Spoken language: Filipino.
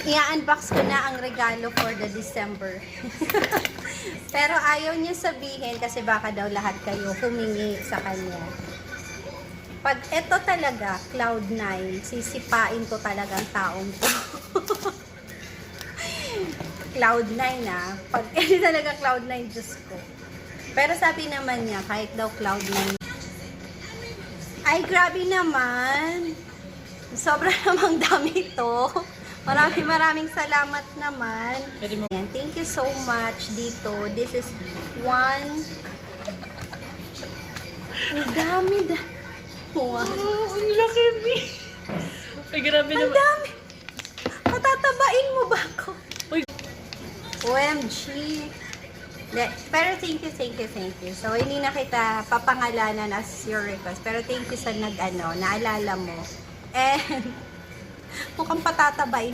I-unbox ko na ang regalo for the December. Pero ayaw niya sabihin kasi baka daw lahat kayo humingi sa kanya. Pag ito talaga, Cloud9, sisipain ko talagang taong to. Cloud9 pag ito talaga Cloud9, Diyos ko. Pero sabi naman niya, kahit daw Cloud9. Ay, grabe naman. Sobra namang dami to. Maraming salamat naman. Ayan, thank you so much dito. This is one. Ang dami. Wow. Ang laki, Mi. Ay, grabe Ang naman. dami. Patatabain mo ba ako? Uy. OMG. Pero thank you. So, hindi na kita papangalanan as your request. Pero thank you sa naalala mo. And, mukhang patatabain